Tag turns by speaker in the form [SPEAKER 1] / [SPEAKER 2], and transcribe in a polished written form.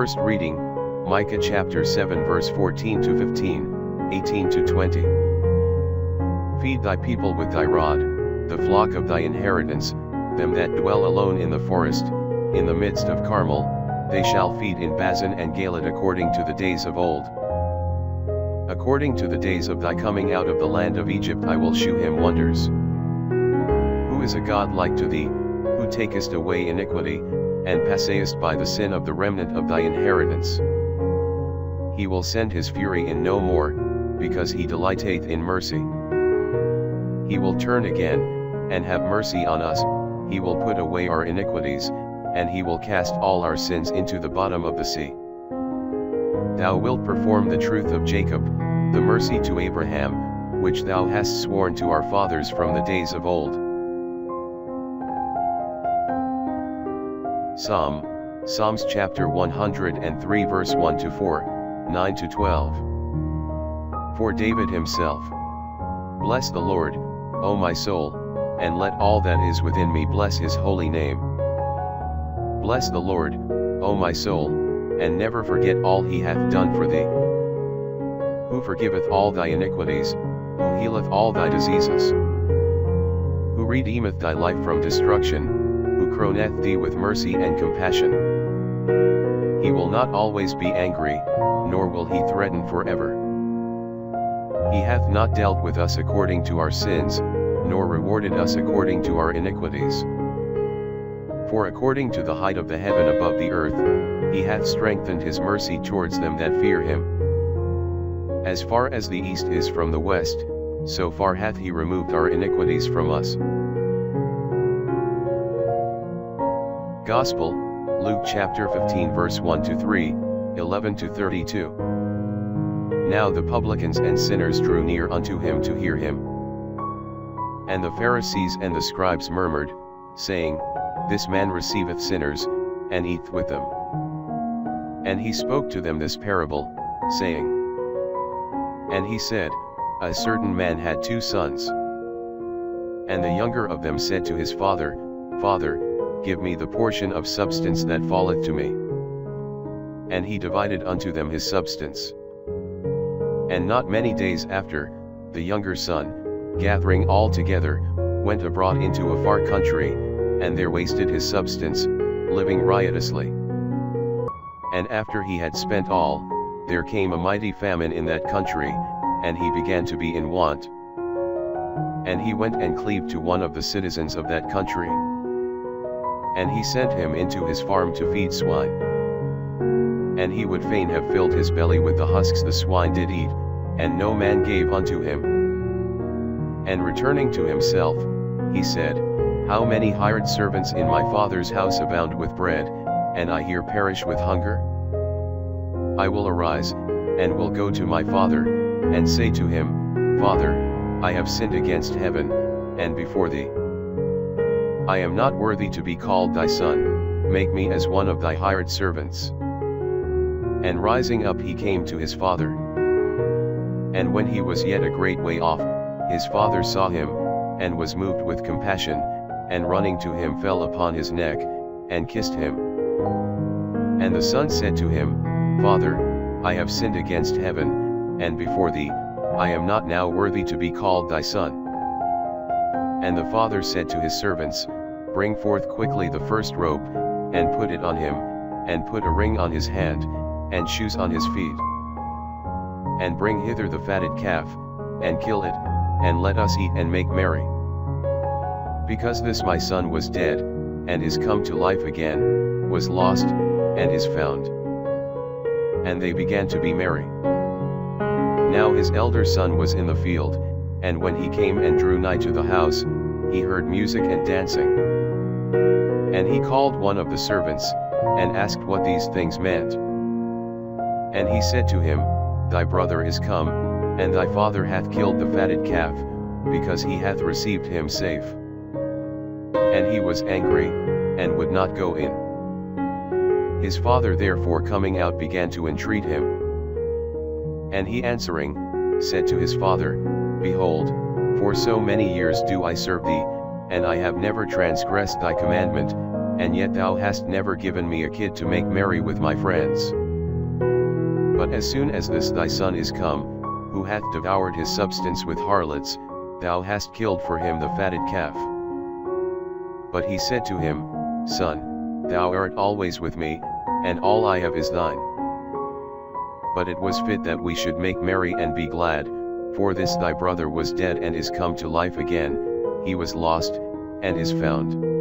[SPEAKER 1] First reading, Micah chapter 7 verse 14 to 15, 18 to 20. Feed thy people with thy rod, the flock of thy inheritance, them that dwell alone in the forest, in the midst of Carmel, they shall feed in Basan and Galaad according to the days of old. According to the days of thy coming out of the land of Egypt I will shew him wonders. Who is a God like to thee, who takest away iniquity, and passest by the sin of the remnant of thy inheritance? He will send his fury in no more, because he delighteth in mercy. He will turn again, and have mercy on us, he will put away our iniquities, and he will cast all our sins into the bottom of the sea. Thou wilt perform the truth of Jacob, the mercy to Abraham, which thou hast sworn to our fathers from the days of old. Psalms chapter 103 verse 1 to 4, 9 to 12. For David himself. Bless the Lord, O my soul, and let all that is within me bless his holy name. Bless the Lord, O my soul, and never forget all he hath done for thee. Who forgiveth all thy iniquities, who healeth all thy diseases, who redeemeth thy life from destruction, who crowneth thee with mercy and compassion. He will not always be angry, nor will he threaten forever. He hath not dealt with us according to our sins, nor rewarded us according to our iniquities. For according to the height of the heaven above the earth, he hath strengthened his mercy towards them that fear him. As far as the east is from the west, so far hath he removed our iniquities from us. Gospel, Luke chapter 15 verse 1 to 3, 11 to 32. Now the publicans and sinners drew near unto him to hear him. And the Pharisees and the scribes murmured, saying, This man receiveth sinners, and eateth with them. And he spoke to them this parable, saying, And he said, A certain man had 2 sons. And the younger of them said to his father, Father, give me the portion of substance that falleth to me. And he divided unto them his substance. And not many days after, the younger son, gathering all together, went abroad into a far country, and there wasted his substance, living riotously. And after he had spent all, there came a mighty famine in that country, and he began to be in want. And he went and cleaved to one of the citizens of that country. And he sent him into his farm to feed swine. And he would fain have filled his belly with the husks the swine did eat, and no man gave unto him. And returning to himself, he said, How many hired servants in my father's house abound with bread, and I here perish with hunger? I will arise, and will go to my father, and say to him, Father, I have sinned against heaven, and before thee. I am not worthy to be called thy son, make me as one of thy hired servants. And rising up he came to his father. And when he was yet a great way off, his father saw him, and was moved with compassion, and running to him fell upon his neck, and kissed him. And the son said to him, Father, I have sinned against heaven, and before thee, I am not now worthy to be called thy son. And the father said to his servants, Bring forth quickly the first robe, and put it on him, and put a ring on his hand, and shoes on his feet. And bring hither the fatted calf, and kill it, and let us eat and make merry. Because this my son was dead, and is come to life again, was lost, and is found. And they began to be merry. Now his elder son was in the field, and when he came and drew nigh to the house, he heard music and dancing. And he called one of the servants, and asked what these things meant. And he said to him, Thy brother is come, and thy father hath killed the fatted calf, because he hath received him safe. And he was angry, and would not go in. His father therefore coming out began to entreat him. And he answering, said to his father, Behold, for so many years do I serve thee, and I have never transgressed thy commandment, and yet thou hast never given me a kid to make merry with my friends. But as soon as this thy son is come, who hath devoured his substance with harlots, thou hast killed for him the fatted calf. But he said to him, Son, thou art always with me, and all I have is thine. But it was fit that we should make merry and be glad, for this thy brother was dead and is come to life again, he was lost, and is found.